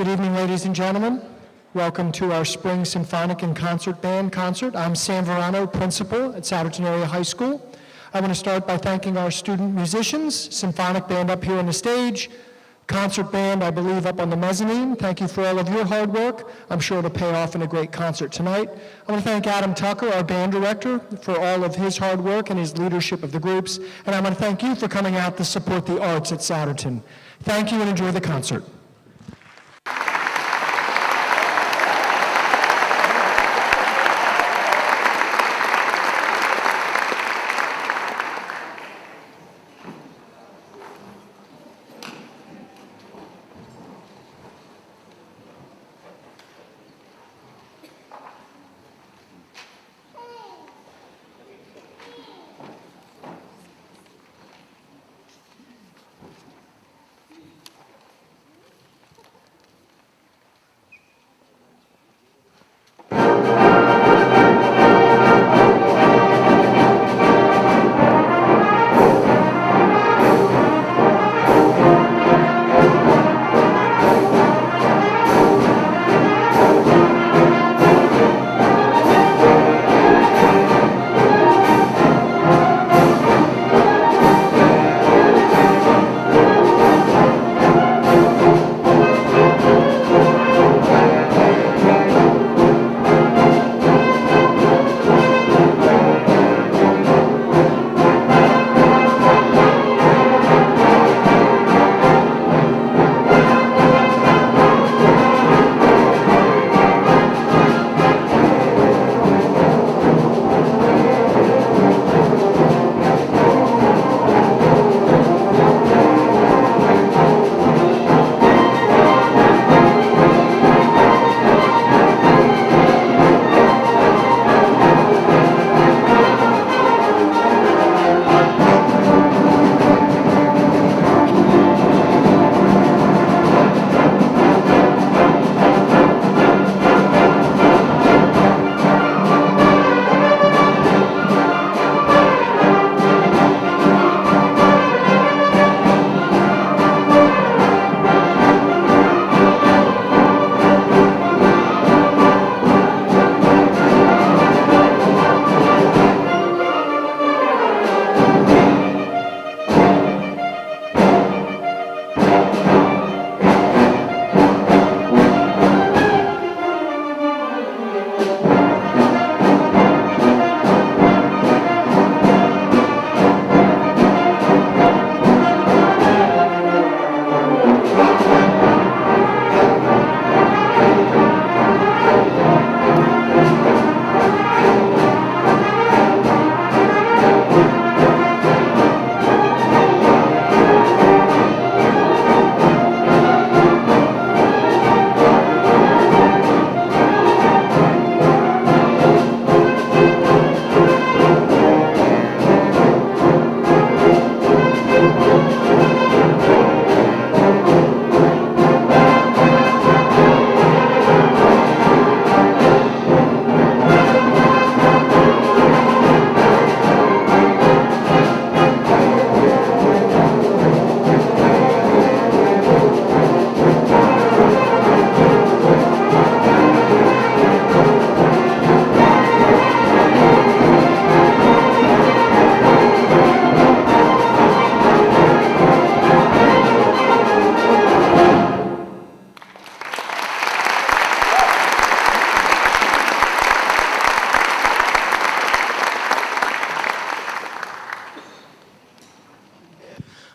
Good evening, ladies and gentlemen. Welcome to our Spring Symphonic and Concert Band concert. I'm Sam Verano, principal at Souderton Area High School. I want to start by thanking our student musicians, Symphonic Band up here on the stage, Concert Band, I believe, up on the mezzanine. Thank you for all of your hard work. I'm sure it'll pay off in a great concert tonight. I want to thank Adam Tucker, our band director, for all of his hard work and his leadership of the groups. And I want to thank you for coming out to support the arts at Souderton. Thank you and enjoy the concert.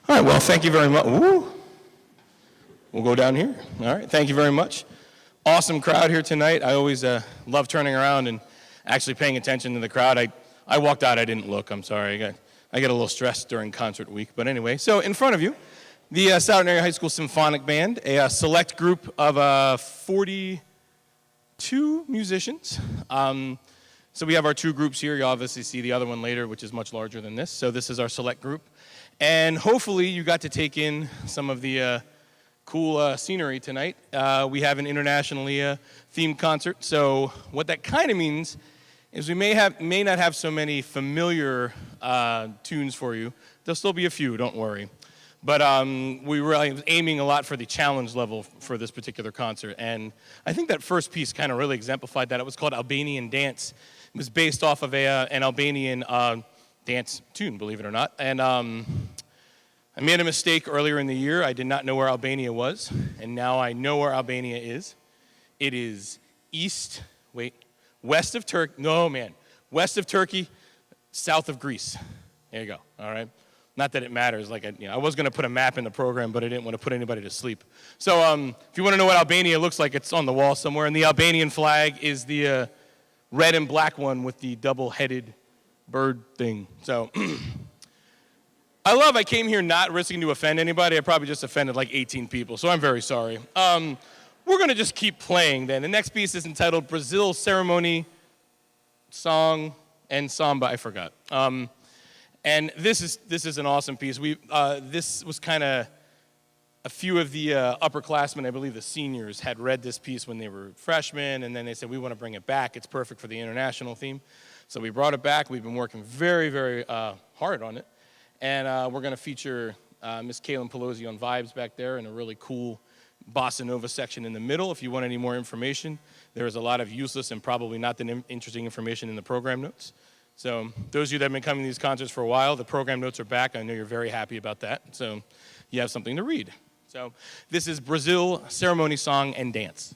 All right, well, thank you very much. Ooh. We'll go down here. All right, thank you very much. Awesome crowd here tonight. I always love turning around and actually paying attention to the crowd. I walked out, I didn't look, I'm sorry. I get a little stressed during concert week. But anyway, so in front of you, the Souderton Area High School Symphonic Band, a select group of 42 musicians. So we have our two groups here. You'll obviously see the other one later, which is much larger than this. So this is our select group. And hopefully you got to take in some of the cool scenery tonight. We have an internationally themed concert. So what that kind of means is we may not have so many familiar tunes for you. There'll still be a few, don't worry. But we really was aiming a lot for the challenge level for this particular concert. And I think that first piece kind of really exemplified that. It was called Albanian Dance. It was based off of an Albanian dance tune, believe it or not. And I made a mistake earlier in the year. I did not know where Albania was, and now I know where Albania is. It is west of Turkey, south of Greece. There you go, all right? Not that it matters. I was going to put a map in the program, but I didn't want to put anybody to sleep. So if you want to know what Albania looks like, it's on the wall somewhere. And the Albanian flag is the red and black one with the double-headed bird thing. So I came here not risking to offend anybody. I probably just offended like 18 people, so I'm very sorry. We're going to just keep playing then. The next piece is entitled Brazil Ceremony, Song, and Samba. I forgot. And this is an awesome piece. This was kind of a few of the upperclassmen, I believe the seniors, had read this piece when they were freshmen, and then they said, we want to bring it back. It's perfect for the international theme. So we brought it back. We've been working very, very hard on it. And we're going to feature Miss Kaylin Pelosi on vibes back there and a really cool bossa nova section in the middle. If you want any more information, there is a lot of useless and probably not that interesting information in the program notes. So those of you that have been coming to these concerts for a while, the program notes are back. I know you're very happy about that. So you have something to read. So this is Brazil Ceremony, Song, and Dance.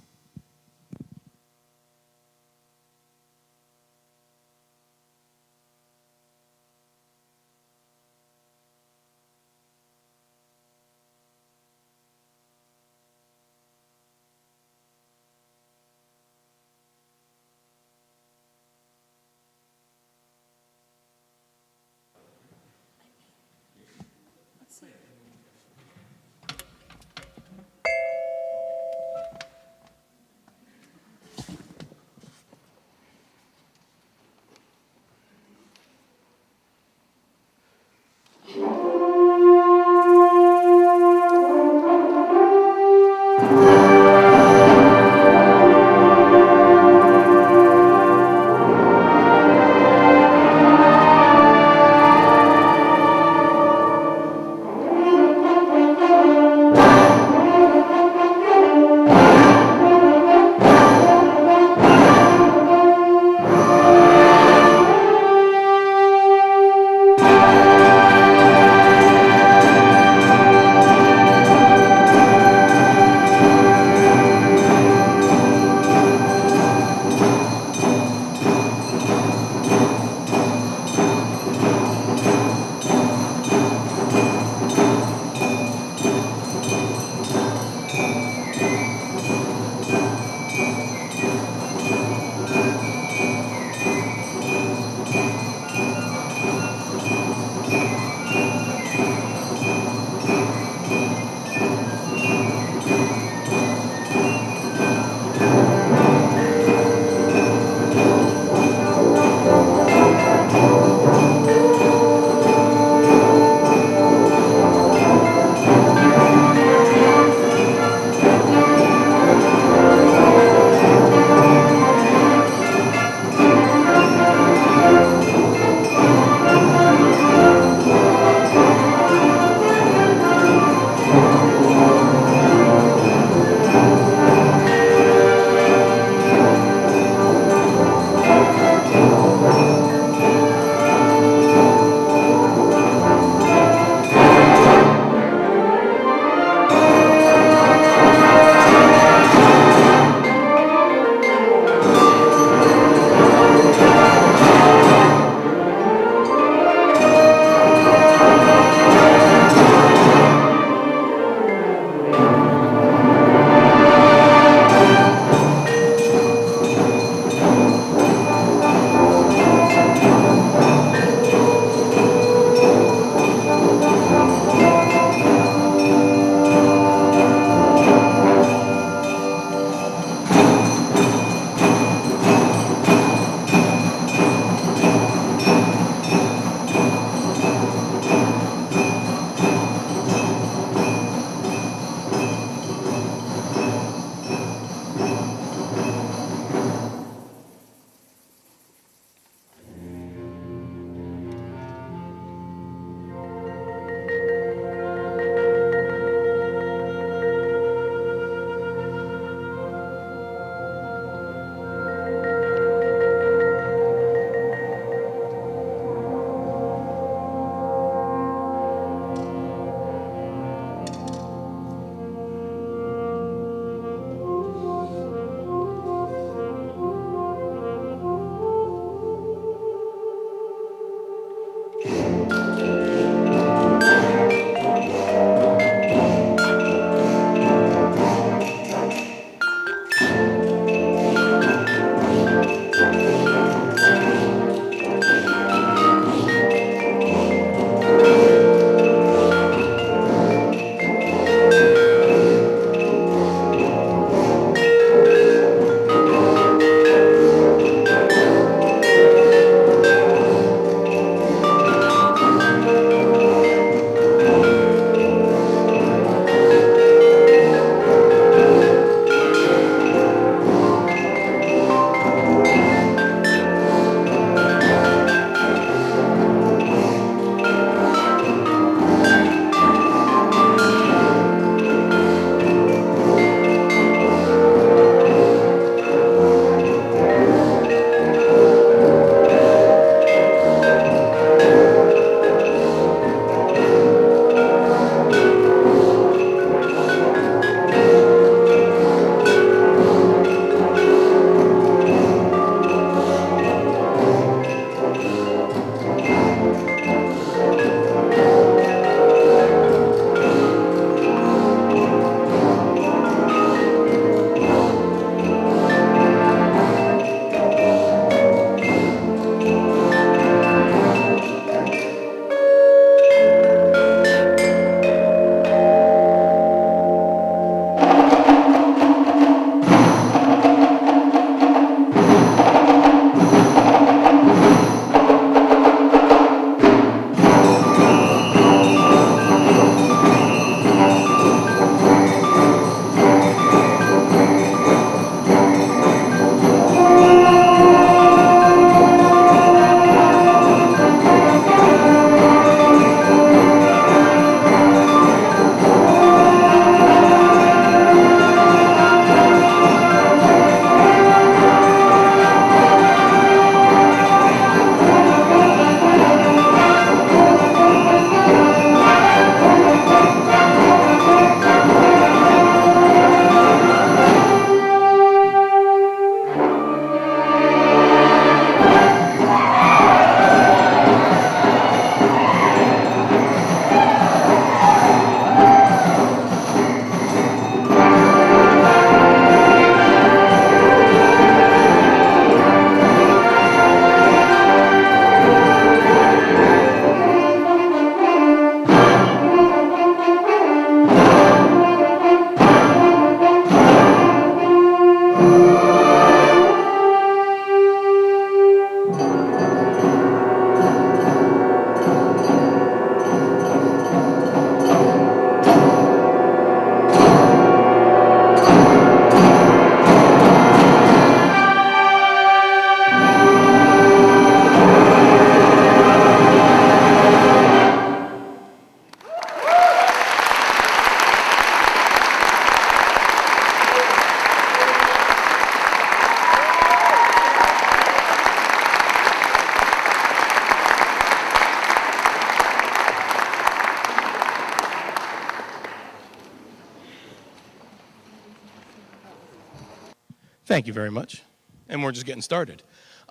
Thank you very much. And we're just getting started.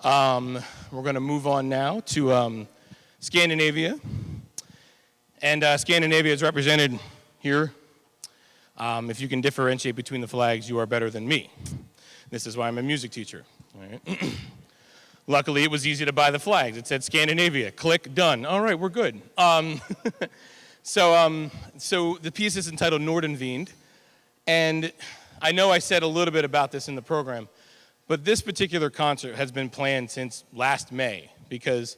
We're going to move on now to Scandinavia. And Scandinavia is represented here. If you can differentiate between the flags, you are better than me. This is why I'm a music teacher. All right. Luckily, it was easy to buy the flags. It said Scandinavia. Click, done. All right, we're good. So the piece is entitled Nordenvind. And I know I said a little bit about this in the program, but this particular concert has been planned since last May because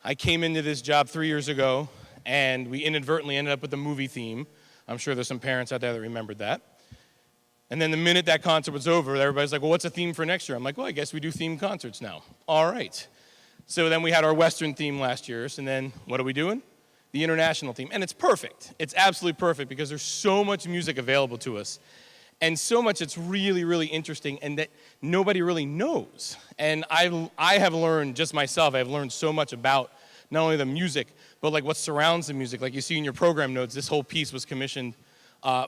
I came into this job 3 years ago, and we inadvertently ended up with a movie theme. I'm sure there's some parents out there that remembered that. And then the minute that concert was over, everybody's like, well, what's the theme for next year? I'm like, well, I guess we do themed concerts now. All right. So then we had our Western theme last year, and then what are we doing? The international theme. And it's perfect. It's absolutely perfect because there's so much music available to us. And so much it's really, really interesting and that nobody really knows. And I have learned, just myself, I've learned so much about not only the music, but like what surrounds the music. Like you see in your program notes, this whole piece was commissioned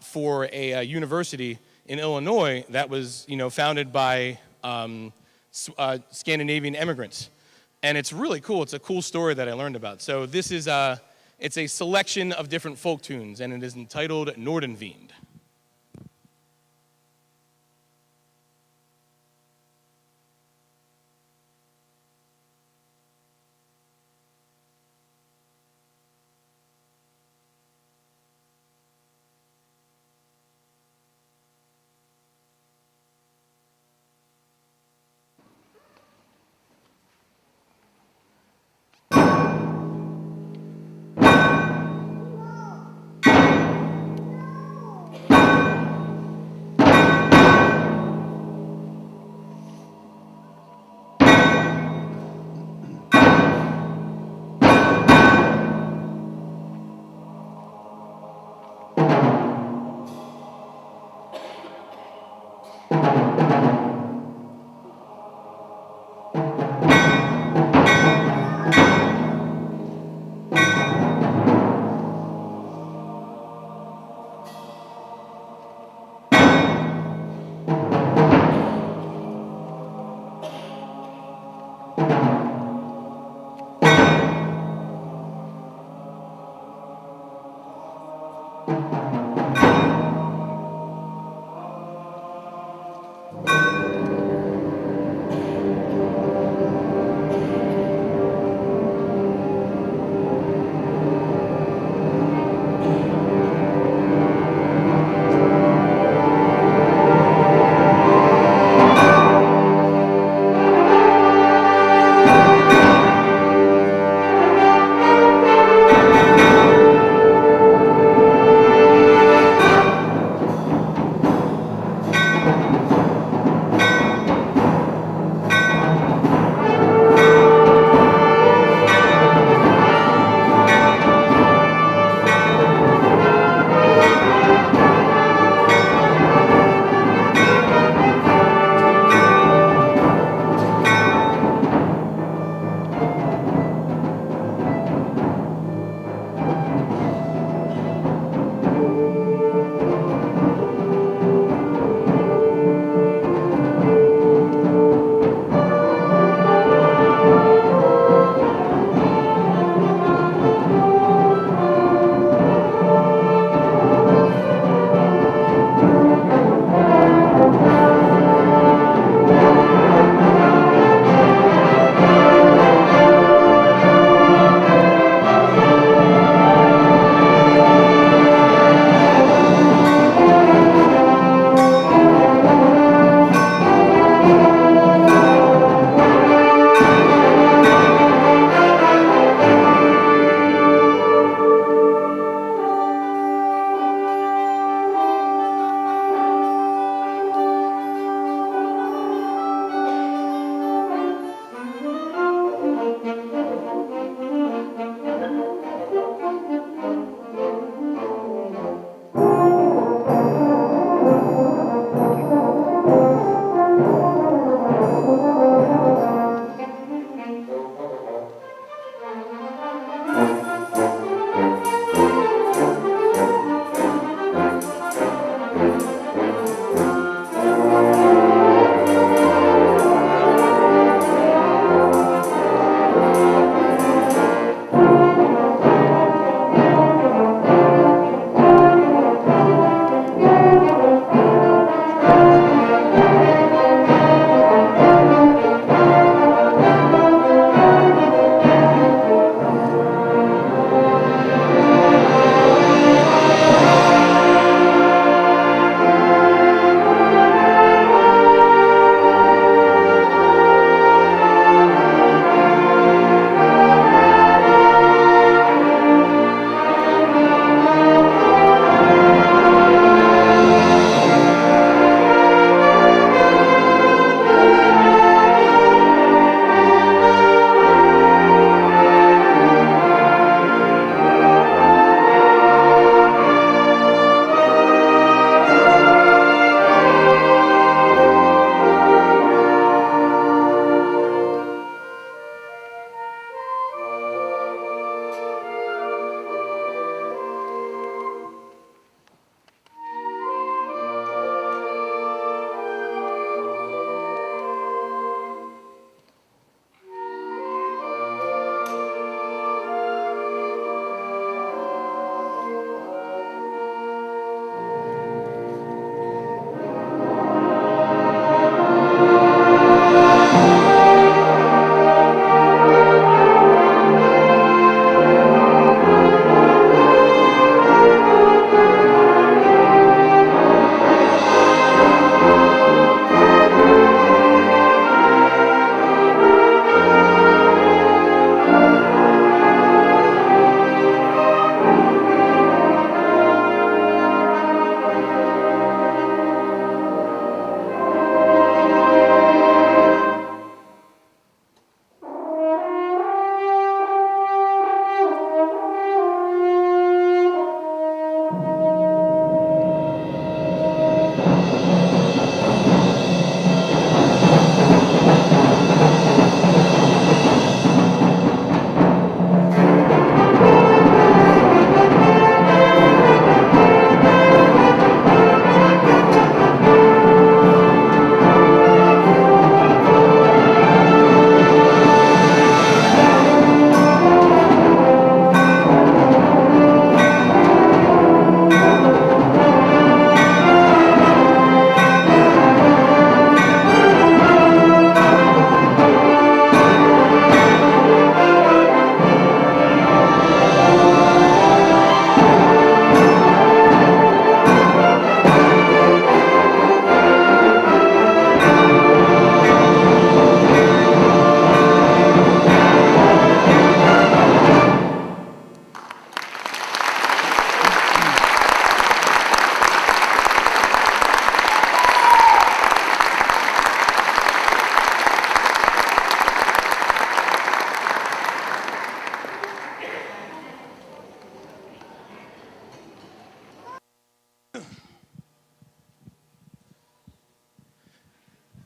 for a university in Illinois that was, founded by Scandinavian immigrants. And it's really cool. It's a cool story that I learned about. So this is, it's a selection of different folk tunes, and it is entitled Nordenvind.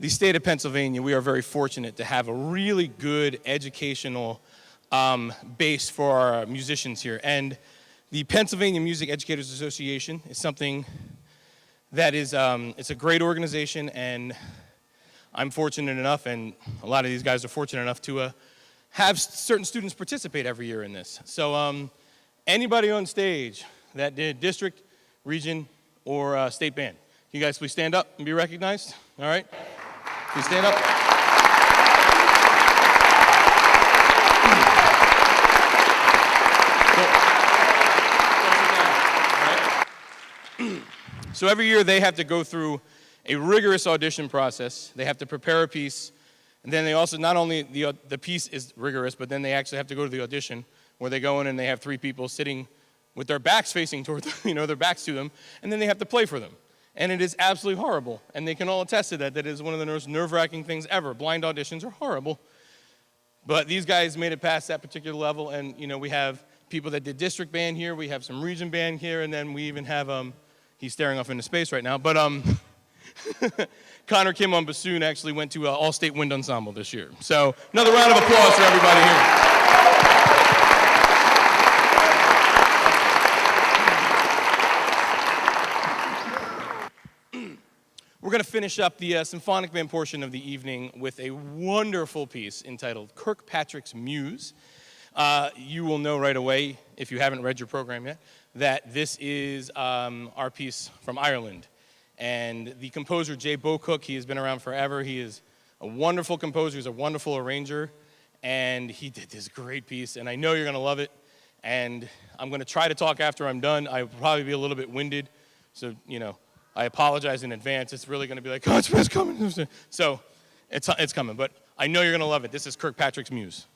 the state of Pennsylvania, we are very fortunate to have a really good educational base for our musicians here. And the Pennsylvania Music Educators Association is something that is, it's a great organization, and I'm fortunate enough, and a lot of these guys are fortunate enough to have certain students participate every year in this. So anybody on stage that did district, region, or state band, can you guys please stand up and be recognized? All right? Please stand up. So every year they have to go through a rigorous audition process. They have to prepare a piece, and then they also, not only the piece is rigorous, but then they actually have to go to the audition where they go in and they have 3 people sitting with their backs facing toward them, their backs to them, and then they have to play for them. And it is absolutely horrible, and they can all attest to that. That is one of the most nerve-wracking things ever. Blind auditions are horrible. But these guys made it past that particular level, and we have people that did district band here, we have some region band here, and then we even have he's staring off into space right now, but Connor Kim on bassoon actually went to All-State Wind Ensemble this year. So another round of applause for everybody here. We're going to finish up the symphonic band portion of the evening with a wonderful piece entitled Kirkpatrick's Muse. You will know right away, if you haven't read your program yet, that this is our piece from Ireland. And the composer, Jay Bocook, he has been around forever. He is a wonderful composer. He's a wonderful arranger. And he did this great piece. And I know you're going to love it. And I'm going to try to talk after I'm done. I'll probably be a little bit winded. So, I apologize in advance. It's really going to be like, oh, it's coming. So it's coming. But I know you're going to love it. This is Kirkpatrick's Muse.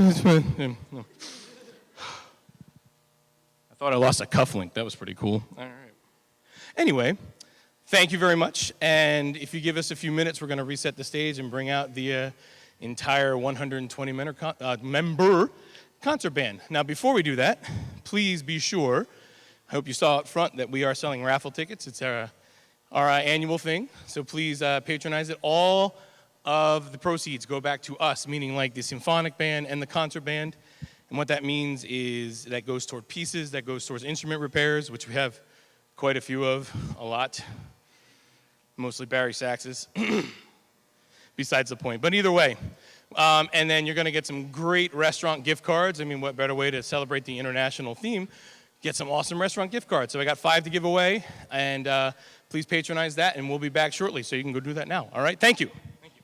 I thought I lost a cufflink. That was pretty cool. All right. Anyway, thank you very much. And if you give us a few minutes, we're going to reset the stage and bring out the entire 120-member concert band. Now, before we do that, please be sure, I hope you saw up front that we are selling raffle tickets. It's our annual thing, so please patronize it. All of the proceeds go back to us, meaning like the symphonic band and the concert band. And what that means is that goes toward pieces, that goes towards instrument repairs, which we have quite a few of, a lot, mostly Barry Saxes, besides the point. But either way, and then you're going to get some great restaurant gift cards. I mean, what better way to celebrate the international theme? Get some awesome restaurant gift cards. So I got 5 to give away, and please patronize that, and we'll be back shortly, so you can go do that now. All right, thank you. Thank you.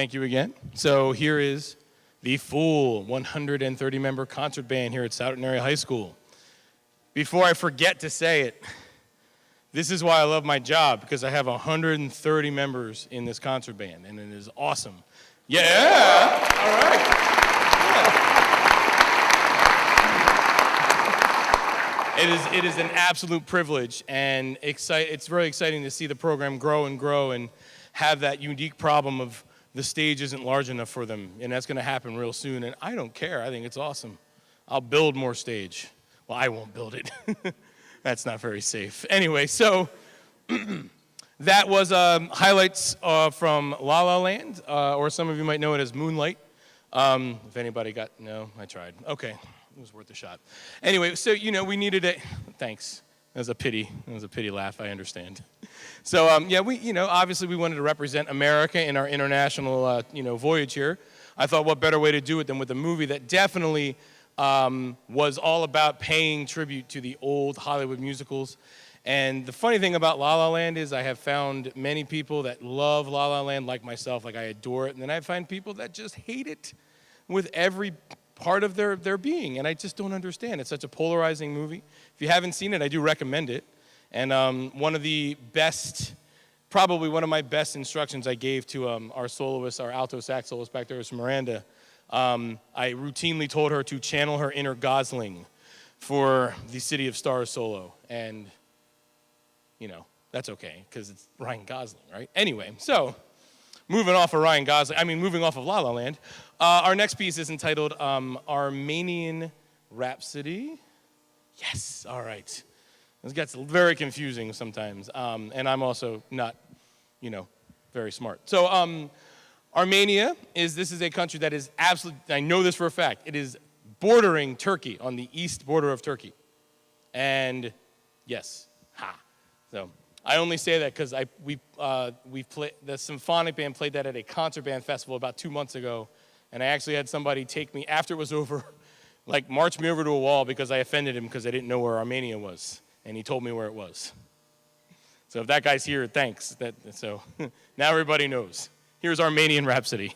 thank you again. So here is the full 130-member concert band here at Souderton Area High School. Before I forget to say it, this is why I love my job, because I have 130 members in this concert band, and it is awesome. Yeah, all right. It is an absolute privilege, and it's really exciting to see the program grow and have that unique problem of the stage isn't large enough for them, and that's going to happen real soon, and I don't care. I think it's awesome. I'll build more stage. Well, I won't build it. That's not very safe. Anyway, so that was highlights from La La Land, or some of you might know it as Moonlight. If anybody got, no, I tried. Okay, it was worth a shot. Anyway, so, we needed it. Thanks. That was a pity laugh, I understand. So, yeah, obviously we wanted to represent America in our international, voyage here. I thought what better way to do it than with a movie that definitely was all about paying tribute to the old Hollywood musicals. And the funny thing about La La Land is I have found many people that love La La Land like myself, like I adore it, and then I find people that just hate it with every part of their being, and I just don't understand. It's such a polarizing movie. If you haven't seen it, I do recommend it. And probably one of my best instructions I gave to our soloist, our alto sax soloist back there, was Miranda. I routinely told her to channel her inner Gosling for the City of Stars solo, and that's okay, because it's Ryan Gosling, right? Anyway, so moving off of La La Land, our next piece is entitled Armenian Rhapsody. Yes, all right. This gets very confusing sometimes, and I'm also not, very smart. So Armenia this is a country that is absolutely, I know this for a fact, it is bordering Turkey, on the east border of Turkey. And yes, So I only say that because the Symphonic band played that at a concert band festival about 2 months ago, and I actually had somebody take me, after it was over, march me over to a wall because I offended him because I didn't know where Armenia was, and he told me where it was. So if that guy's here, thanks. So now everybody knows. Here's Armenian Rhapsody.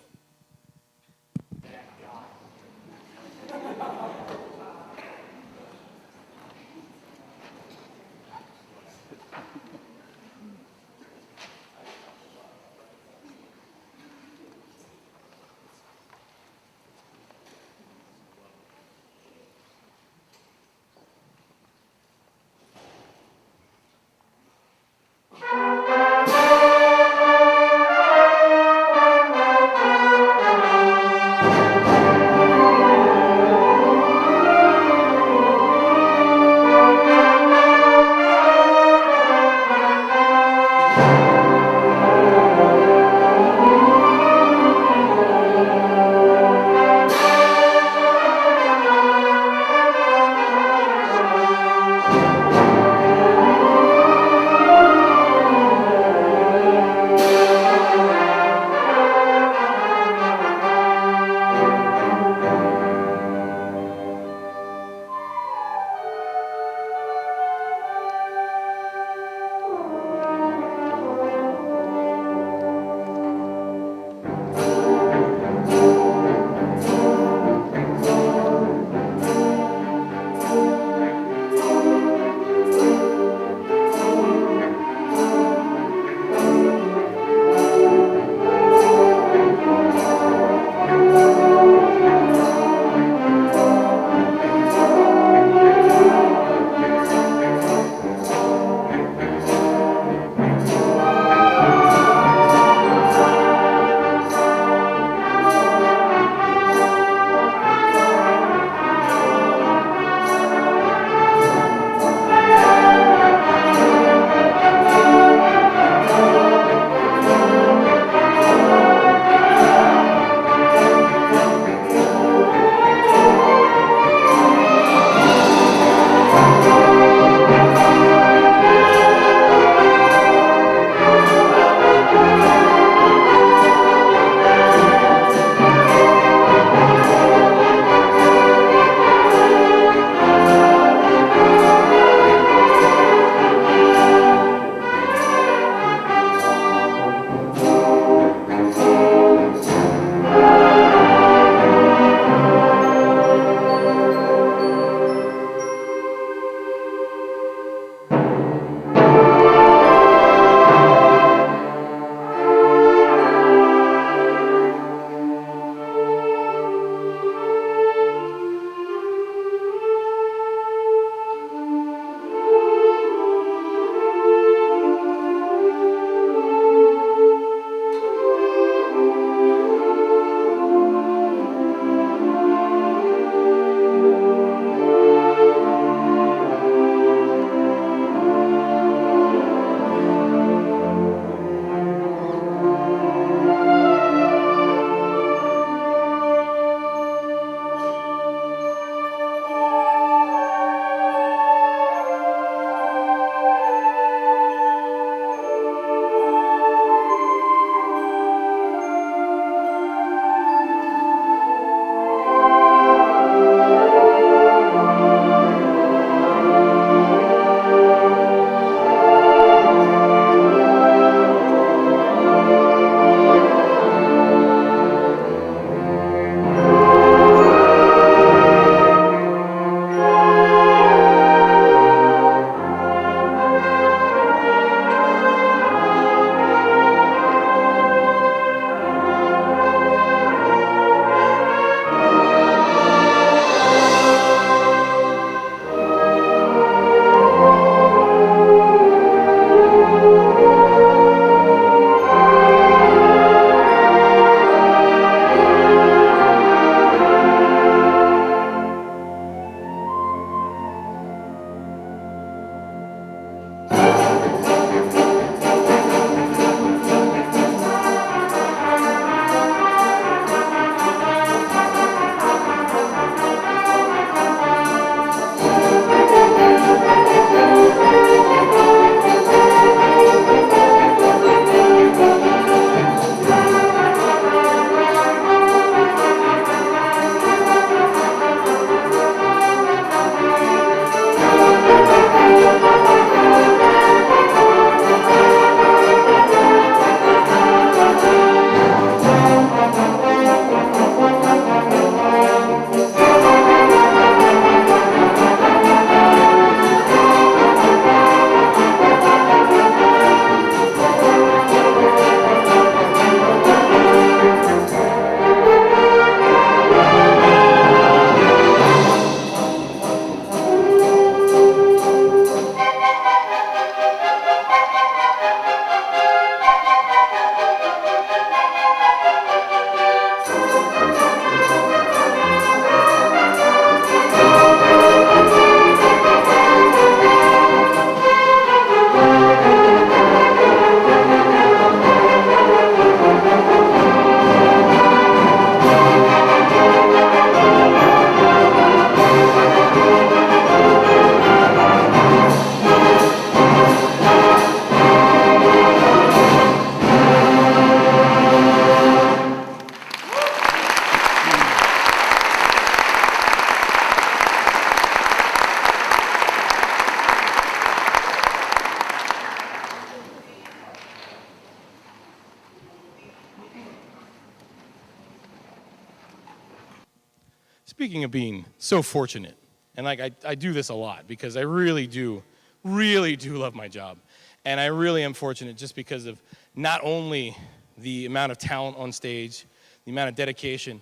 speaking of being so fortunate, and like I do this a lot because I really do love my job. And I really am fortunate just because of not only the amount of talent on stage, the amount of dedication,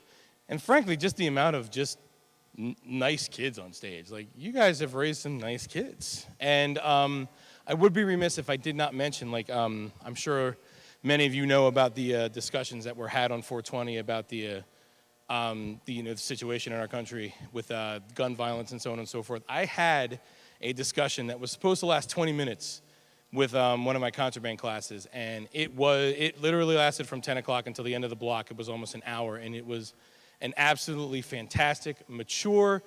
and frankly, just the amount of just nice kids on stage. Like, you guys have raised some nice kids. And I would be remiss if I did not mention, like, I'm sure many of you know about the discussions that were had on 420 about the situation in our country with gun violence and so on and so forth. I had a discussion that was supposed to last 20 minutes with one of my concert band classes, and it literally lasted from 10 o'clock until the end of the block. It was almost an hour, and it was an absolutely fantastic, mature,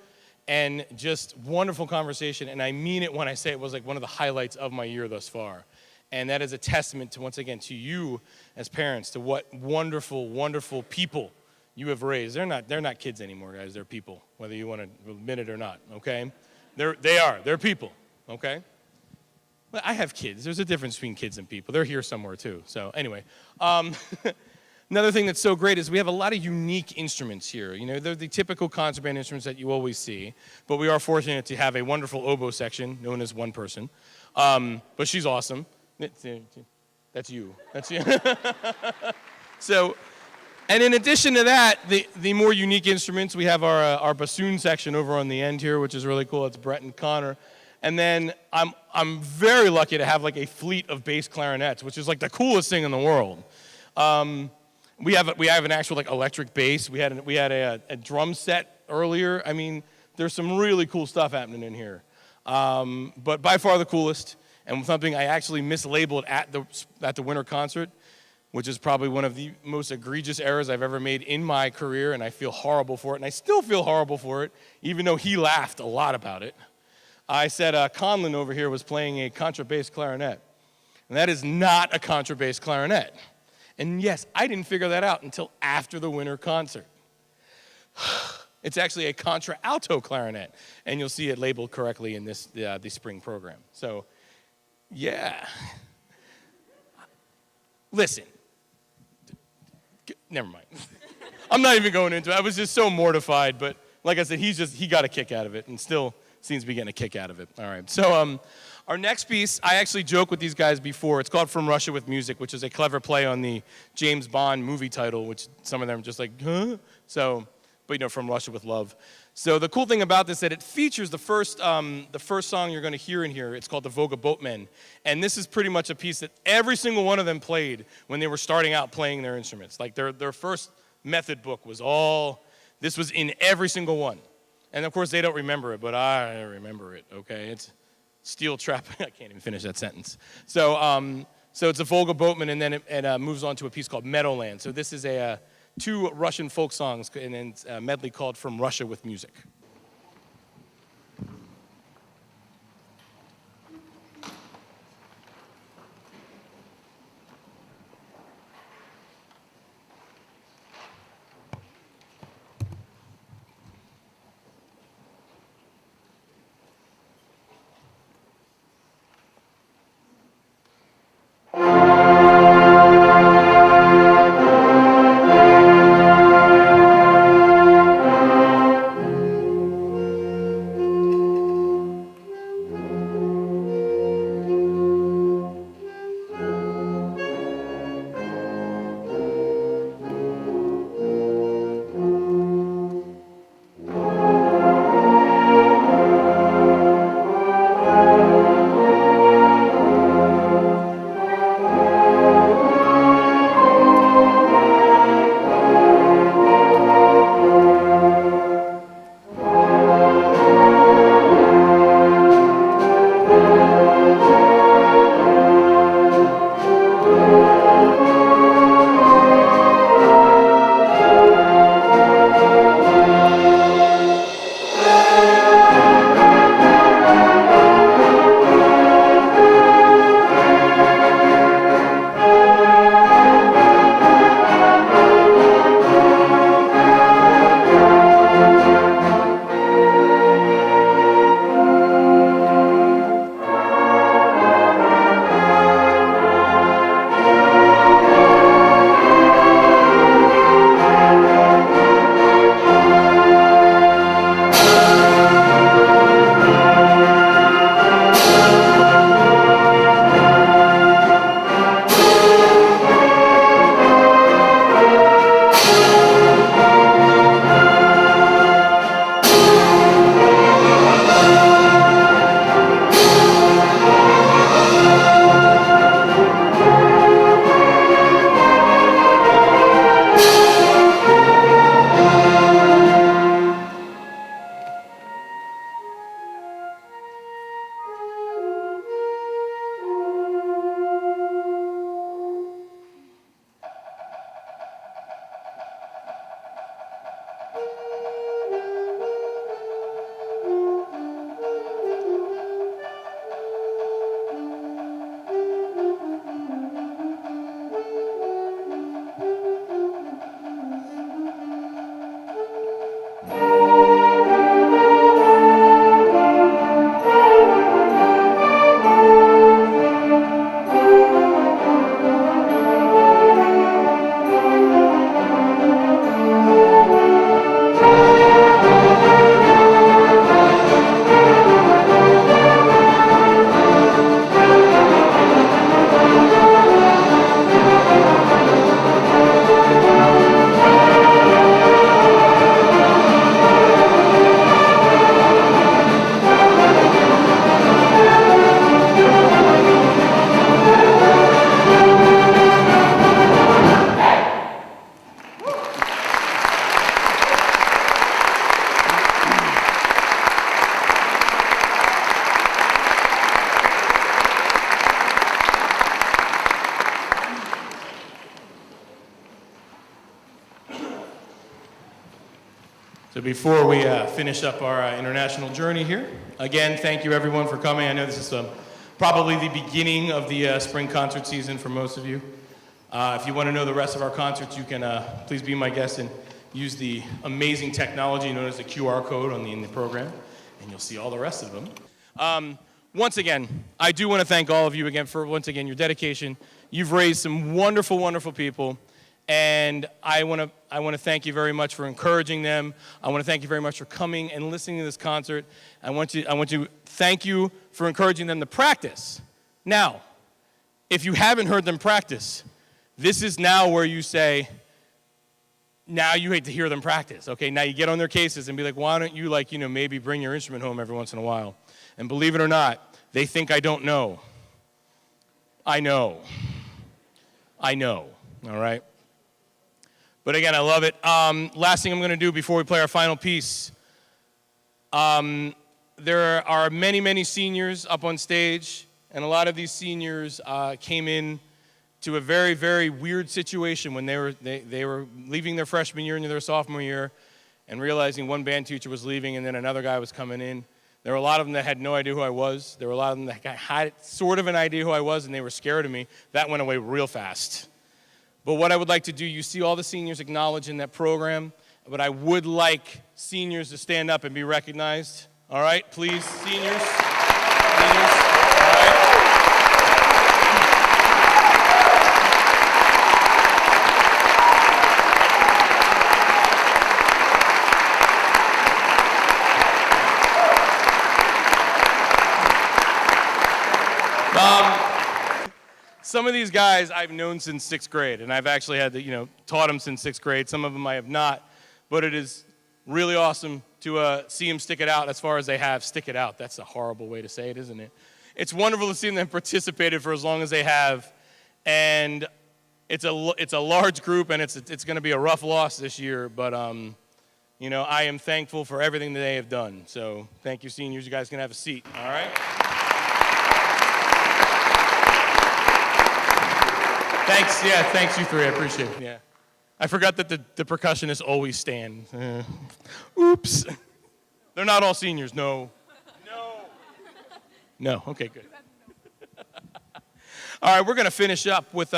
and just wonderful conversation. And I mean it when I say it was like one of the highlights of my year thus far. And that is a testament to, once again, to you as parents, to what wonderful, wonderful people you have raised. They're not kids anymore, guys. They're people, whether you want to admit it or not, okay? They're people, okay? Well, I have kids. There's a difference between kids and people. They're here somewhere too. So anyway, another thing that's so great is we have a lot of unique instruments here. You know, they're the typical concert band instruments that you always see, but we are fortunate to have a wonderful oboe section known as one person. But she's awesome. That's you. That's you. So, and in addition to that, the more unique instruments, we have our bassoon section over on the end here, which is really cool. It's Brett and Connor. And then I'm very lucky to have like a fleet of bass clarinets, which is like the coolest thing in the world. We have an actual like electric bass. We had a drum set earlier. I mean, there's some really cool stuff happening in here. But by far the coolest, and something I actually mislabeled at the winter concert, which is probably one of the most egregious errors I've ever made in my career, and I feel horrible for it, and I still feel horrible for it, even though he laughed a lot about it. I said Conlon over here was playing a contrabass clarinet, and that is not a contrabass clarinet. And yes, I didn't figure that out until after the winter concert. It's actually a contralto clarinet, and you'll see it labeled correctly in the spring program. So, yeah. Listen. Never mind. I'm not even going into it. I was just so mortified, but like I said, he got a kick out of it and still seems to be getting a kick out of it. All right. So our next piece, I actually joked with these guys before. It's called From Russia with Music, which is a clever play on the James Bond movie title, which some of them are just like, huh? So, but you know, From Russia with Love. So the cool thing about this is that it features the first song you're going to hear in here. It's called the Voga Boatmen. And this is pretty much a piece that every single one of them played when they were starting out playing their instruments. Like their first method book this was in every single one. And of course they don't remember it, but I remember it, okay? It's Steel Trap, I can't even finish that sentence. So it's a Volga Boatman, and then it moves on to a piece called Meadowland. So this is two Russian folk songs, and then a medley called From Russia with Music. So before we finish up our international journey here, again, thank you everyone for coming. I know this is probably the beginning of the spring concert season for most of you. If you want to know the rest of our concerts, you can please be my guest and use the amazing technology known as the QR code in the program, and you'll see all the rest of them. Once again, I do want to thank all of you again for, once again, your dedication. You've raised some wonderful, wonderful people. And I want to thank you very much for encouraging them. I want to thank you very much for coming and listening to this concert. I want to thank you for encouraging them to practice. Now, if you haven't heard them practice, this is now where you say, now you hate to hear them practice. Okay, now you get on their cases and be like, why don't you maybe bring your instrument home every once in a while? And believe it or not, they think I don't know. I know. All right? But again, I love it. Last thing I'm going to do before we play our final piece, there are many, many seniors up on stage, and a lot of these seniors came in to a very, very weird situation when they were leaving their freshman year into their sophomore year and realizing one band teacher was leaving and then another guy was coming in. There were a lot of them that had no idea who I was. There were a lot of them that had sort of an idea who I was, and they were scared of me. That went away real fast. But what I would like to do, you see all the seniors acknowledged in that program, but I would like seniors to stand up and be recognized. All right, please, seniors. All right. Some of these guys I've known since 6th grade, and I've actually had to, taught them since 6th grade. Some of them I have not, but it is really awesome to see them stick it out as far as they have. Stick it out. That's a horrible way to say it, isn't it? It's wonderful to see them participated for as long as they have, and it's a large group, and it's going to be a rough loss this year, but I am thankful for everything that they have done. So thank you, seniors. You guys can have a seat. All right. Thanks, yeah, thanks you three, I appreciate it, yeah. I forgot that the percussionists always stand. Oops. They're not all seniors, no. No, okay, good. All right, we're gonna finish up with,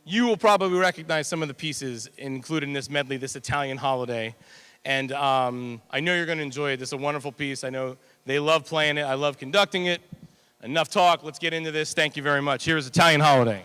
you will probably recognize some of the pieces included in this medley, this Italian holiday. And I know you're gonna enjoy it. This is a wonderful piece. I know they love playing it, I love conducting it. Enough talk, let's get into this. Thank you very much. Here's Italian Holiday.